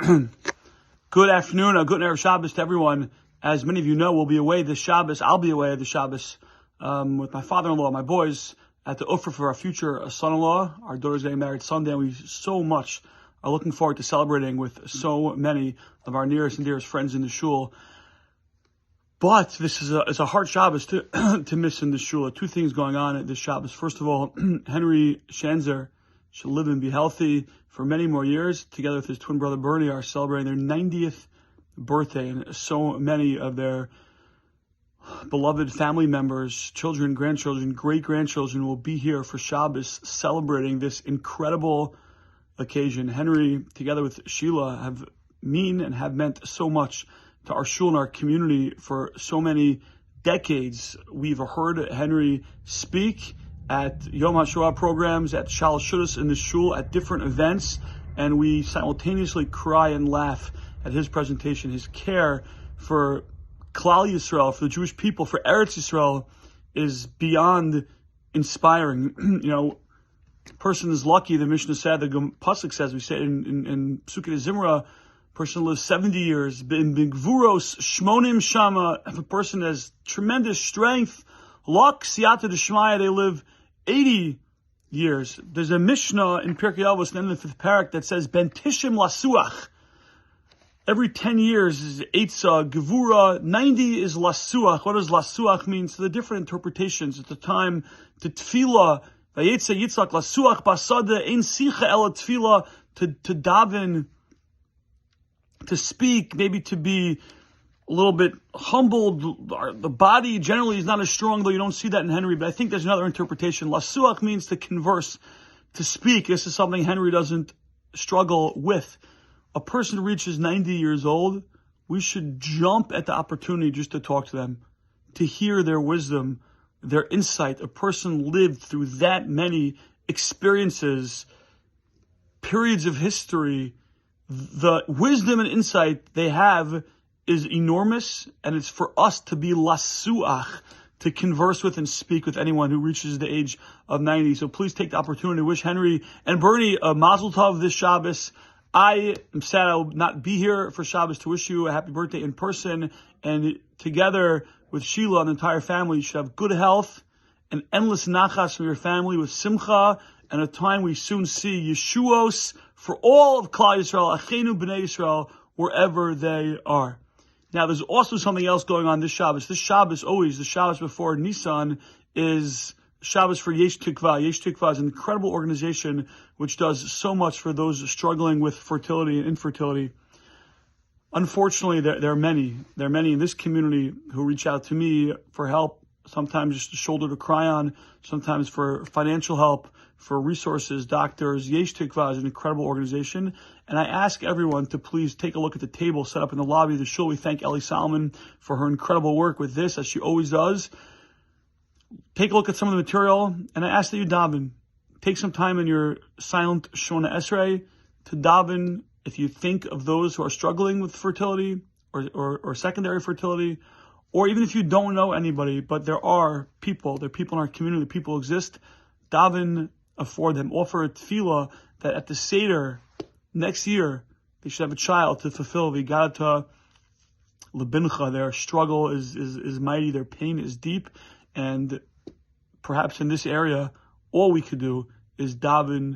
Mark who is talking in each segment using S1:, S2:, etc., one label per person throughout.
S1: Good afternoon, good Erev Shabbos to everyone. As many of you know, we'll be away this Shabbos. I'll be away this Shabbos with my father-in-law, my boys, at the Ufra for our future son-in-law. Our daughter's getting married Sunday, and we so much are looking forward to celebrating with so many of our nearest and dearest friends in the shul. But this is a hard Shabbos to miss in the shul. Two things going on at this Shabbos. First of all, Henry Schanzer should live and be healthy for many more years. Together with his twin brother Bernie are celebrating their 90th birthday, and so many of their beloved family members, children, grandchildren, great-grandchildren will be here for Shabbos celebrating this incredible occasion. Henry, together with Sheila, have meant so much to our shul and our community for so many decades. We've heard Henry speak at Yom HaShoah programs, at Shal Shudas in the shul, at different events, and we simultaneously cry and laugh at his presentation. His care for Klal Yisrael, for the Jewish people, for Eretz Yisrael is beyond inspiring. A person is lucky, the Mishnah said, the Pasuk says, we say it in Psukei Zimra, person lives 70 years, in Gvuros, Shmonim Shama, if a person has tremendous strength, luck, Siyata D'Shmaya, they live 80 years. There's a Mishnah in Pirkei Avos, in the 5th parak, that says, Ben Tishim Lasuach. Every 10 years is Eitzah, Gevura, 90 is Lasuach. What does Lasuach mean? So the different interpretations. At the time, to Tefillah, Vayetze Yitzhak, Lasuach Basada, Ein Sicha Ela Tefillah, to daven, to speak, maybe to be a little bit humbled. The body generally is not as strong, though you don't see that in Henry, but I think there's another interpretation. Lasuach means to converse, to speak. This is something Henry doesn't struggle with. A person who reaches 90 years old, we should jump at the opportunity just to talk to them, to hear their wisdom, their insight. A person lived through that many experiences, periods of history. The wisdom and insight they have is enormous, and it's for us to be lasuach, to converse with and speak with anyone who reaches the age of 90. So please take the opportunity to wish Henry and Bernie a mazel tov this Shabbos. I am sad I will not be here for Shabbos to wish you a happy birthday in person, and together with Sheila and the entire family, you should have good health and endless nachas from your family with simcha, and a time we soon see Yeshuos for all of Klal Yisrael, Achenu B'nai Yisrael, wherever they are. Now, there's also something else going on this Shabbos. This Shabbos, always, the Shabbos before Nisan, is Shabbos for Yesh Tikva. Yesh Tikva is an incredible organization which does so much for those struggling with fertility and infertility. Unfortunately, there are many in this community who reach out to me for help, sometimes just a shoulder to cry on, sometimes for financial help, for resources, doctors. Yesh Tikva is an incredible organization, and I ask everyone to please take a look at the table set up in the lobby of the shul. We thank Ellie Solomon for her incredible work with this, as she always does. Take a look at some of the material, and I ask that you daven. Take some time in your silent Shona Esrei to daven if you think of those who are struggling with fertility or secondary fertility, or even if you don't know anybody, but there are people in our community, people exist. Daven for them. Offer a tefillah that at the Seder next year, they should have a child to fulfill V'yigadata Lebincha. Their struggle is mighty, their pain is deep, and perhaps in this area, all we could do is daven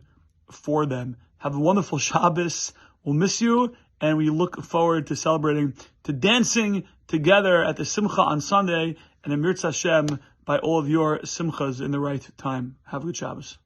S1: for them. Have a wonderful Shabbos. We'll miss you, and we look forward to celebrating, to dancing together at the Simcha on Sunday, and Emir Hashem by all of your Simchas in the right time. Have a good Shabbos.